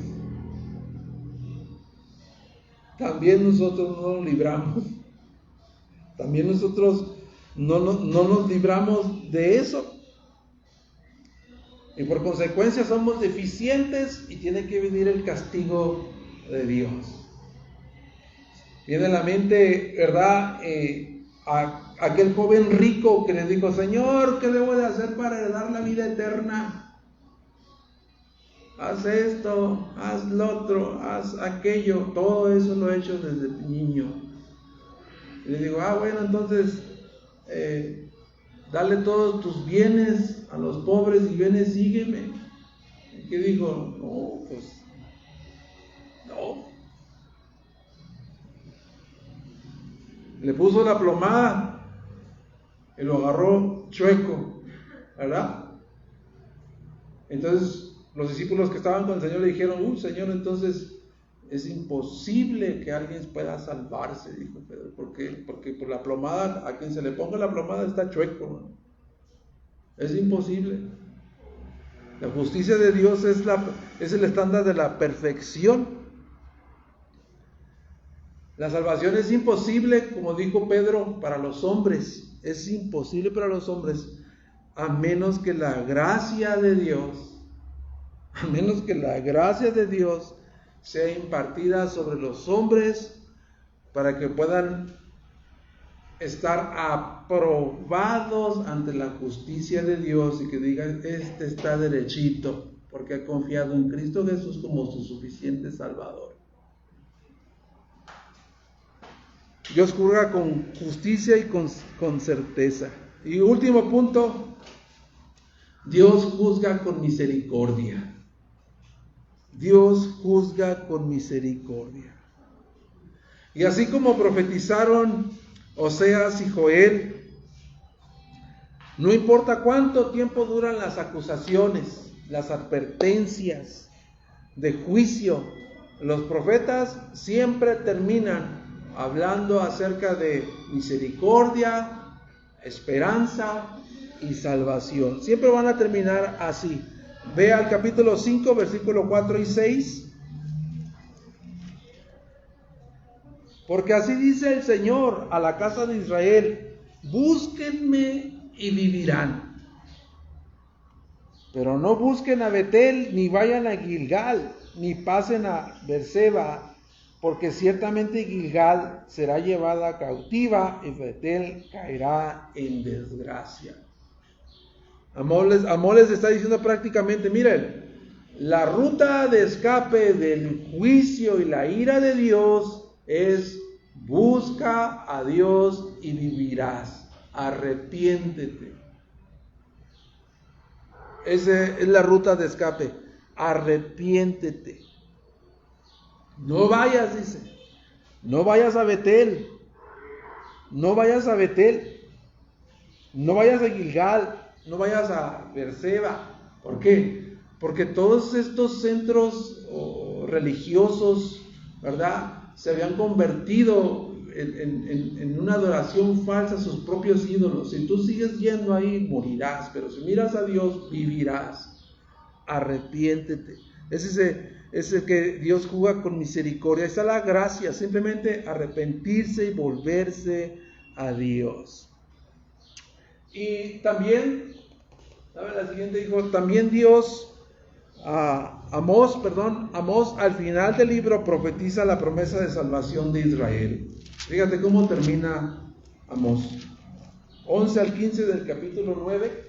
También nosotros no nos libramos. También nosotros no nos libramos de eso. Y por consecuencia somos deficientes y tiene que venir el castigo de Dios. Viene a la mente, ¿verdad? A aquel joven rico que le dijo: Señor, ¿qué debo de hacer para heredar la vida eterna? Haz esto, haz lo otro, haz aquello. Todo eso lo he hecho desde niño. Y le digo: bueno, entonces dale todos tus bienes a los pobres y ven y sígueme. ¿Y qué dijo? No, pues no. Le puso la plomada y lo agarró chueco, ¿verdad? Entonces los discípulos que estaban con el Señor le dijeron: Señor, entonces es imposible que alguien pueda salvarse, dijo Pedro. ¿Por qué? Porque por la plomada, a quien se le ponga la plomada está chueco, ¿no? Es imposible. La justicia de Dios es el estándar de la perfección. La salvación es imposible, como dijo Pedro, para los hombres. Es imposible para los hombres, a menos que la gracia de Dios, sea impartida sobre los hombres para que puedan estar aprobados ante la justicia de Dios y que digan: este está derechito porque ha confiado en Cristo Jesús como su suficiente Salvador. Dios juzga con justicia y con certeza. Y último punto, Dios juzga con misericordia. Dios juzga con misericordia. Y así como profetizaron Oseas y Joel, no importa cuánto tiempo duran las acusaciones, las advertencias de juicio, los profetas siempre terminan hablando acerca de misericordia, esperanza y salvación. Siempre van a terminar así. Ve al capítulo 5, versículos 4 y 6. Porque así dice el Señor a la casa de Israel: búsquenme y vivirán. Pero no busquen a Betel, ni vayan a Gilgal, ni pasen a Berseba, porque ciertamente Gilgal será llevada cautiva y Betel caerá en desgracia. Amós les está diciendo prácticamente: miren, la ruta de escape del juicio y la ira de Dios es: busca a Dios y vivirás. Arrepiéntete. Esa es la ruta de escape. Arrepiéntete. No vayas, dice. No vayas a Betel. No vayas a Betel. No vayas a Gilgal. No vayas a Berseba. ¿Por qué? Porque todos estos centros religiosos, ¿verdad?, se habían convertido en una adoración falsa a sus propios ídolos. Si tú sigues yendo ahí, morirás, pero si miras a Dios, vivirás. Arrepiéntete. Es el que Dios juzga con misericordia. Esa es la gracia, simplemente arrepentirse y volverse a Dios. Y también, ¿sabe? La siguiente dijo, también Dios, Amós al final del libro profetiza la promesa de salvación de Israel. Fíjate cómo termina Amós. 11 al 15 del capítulo 9.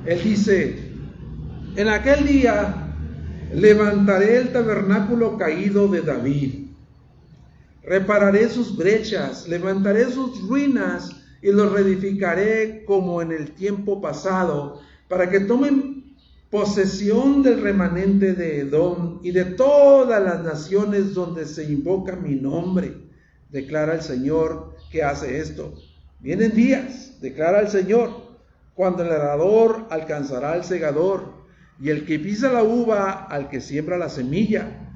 Él dice, en aquel día levantaré el tabernáculo caído de David, repararé sus brechas, levantaré sus ruinas y los reedificaré como en el tiempo pasado, para que tomen posesión del remanente de Edom y de todas las naciones donde se invoca mi nombre, declara el Señor que hace esto. Vienen días, declara el Señor, cuando el arador alcanzará al segador y el que pisa la uva al que siembra la semilla.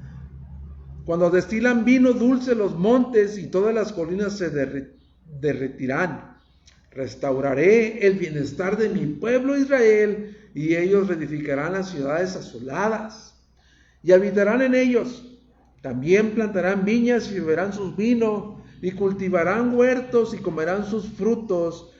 Cuando destilan vino dulce los montes y todas las colinas se derretirán. Restauraré el bienestar de mi pueblo Israel y ellos reedificarán las ciudades asoladas y habitarán en ellos. También plantarán viñas y beberán sus vino y cultivarán huertos y comerán sus frutos.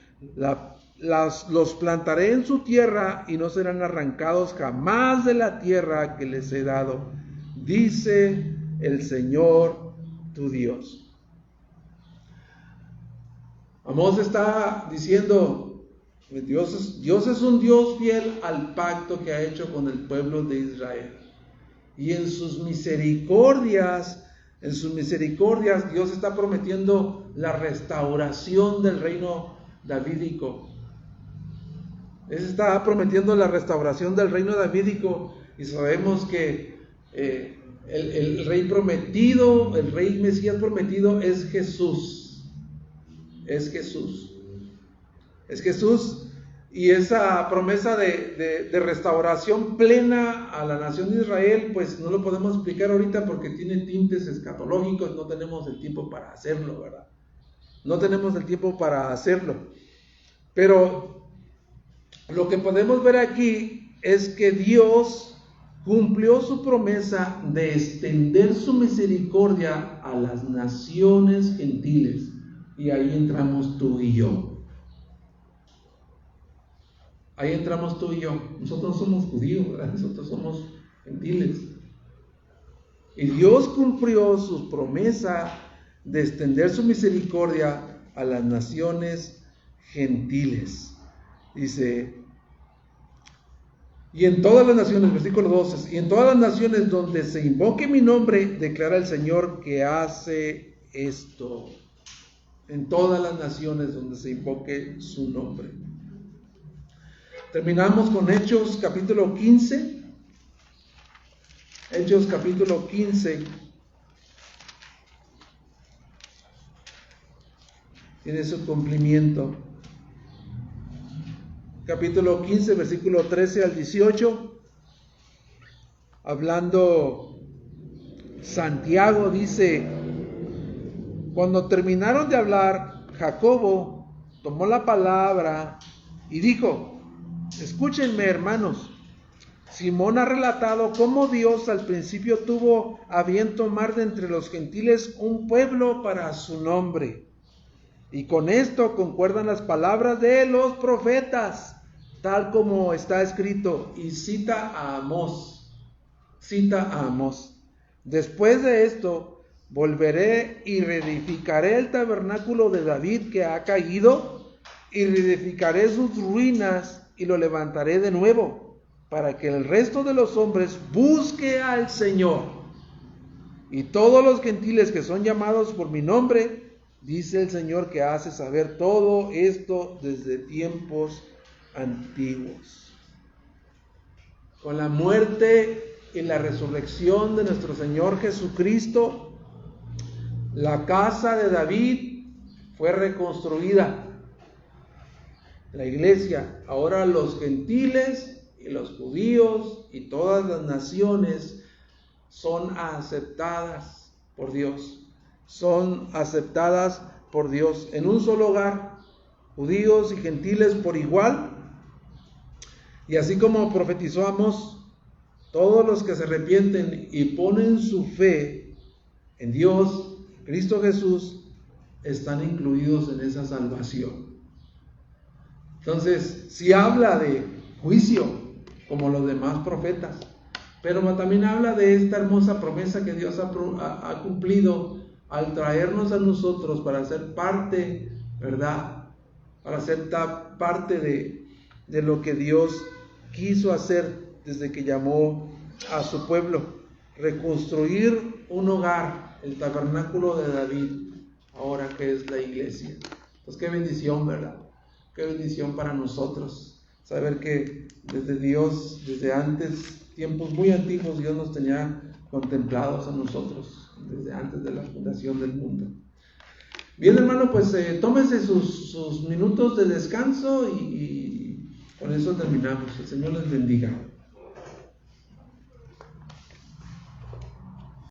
Los plantaré en su tierra y no serán arrancados jamás de la tierra que les he dado, dice el Señor tu Dios. Amós está diciendo, Dios es un Dios fiel al pacto que ha hecho con el pueblo de Israel. Y en sus misericordias Dios está prometiendo la restauración del reino davídico. Él está prometiendo la restauración del reino davídico y sabemos que el rey prometido, el rey Mesías prometido es Jesús. Es Jesús, y esa promesa de restauración plena a la nación de Israel, pues no lo podemos explicar ahorita porque tiene tintes escatológicos, no tenemos el tiempo para hacerlo, ¿verdad? No tenemos el tiempo para hacerlo. Pero lo que podemos ver aquí es que Dios cumplió su promesa de extender su misericordia a las naciones gentiles. Y ahí entramos tú y yo. Ahí entramos tú y yo. Nosotros somos judíos, ¿verdad? Nosotros somos gentiles. Y Dios cumplió su promesa de extender su misericordia a las naciones gentiles. Dice, y en todas las naciones, versículo 12, y en todas las naciones donde se invoque mi nombre, declara el Señor que hace esto. En todas las naciones donde se invoque su nombre. Terminamos con Hechos capítulo 15. Hechos capítulo 15. Tiene su cumplimiento. Capítulo 15, versículo 13 al 18. Hablando Santiago, dice: cuando terminaron de hablar, Jacobo tomó la palabra y dijo: escúchenme, hermanos. Simón ha relatado cómo Dios al principio tuvo a bien tomar de entre los gentiles un pueblo para su nombre. Y con esto concuerdan las palabras de los profetas, tal como está escrito. Y cita a Amós. Después de esto, volveré y reedificaré el tabernáculo de David que ha caído, y reedificaré sus ruinas y lo levantaré de nuevo, para que el resto de los hombres busque al Señor. Y todos los gentiles que son llamados por mi nombre, dice el Señor que hace saber todo esto desde tiempos antiguos. Con la muerte y la resurrección de nuestro Señor Jesucristo, la casa de David fue reconstruida. La iglesia, ahora los gentiles y los judíos y todas las naciones son aceptadas por Dios. Son aceptadas por Dios en un solo hogar, judíos y gentiles por igual. Y así como profetizó Amós, todos los que se arrepienten y ponen su fe en Dios, Cristo Jesús, están incluidos en esa salvación. Entonces, si habla de juicio, como los demás profetas, pero también habla de esta hermosa promesa que Dios ha cumplido al traernos a nosotros para ser parte, ¿verdad? Para ser parte de lo que Dios quiso hacer desde que llamó a su pueblo. Reconstruir un hogar, el tabernáculo de David, ahora que es la iglesia. Pues qué bendición, ¿verdad? Qué bendición para nosotros. Saber que desde Dios, desde antes, tiempos muy antiguos, Dios nos tenía contemplados a nosotros, desde antes de la fundación del mundo. Bien, hermano, pues tómese sus minutos de descanso y con eso terminamos. El Señor les bendiga.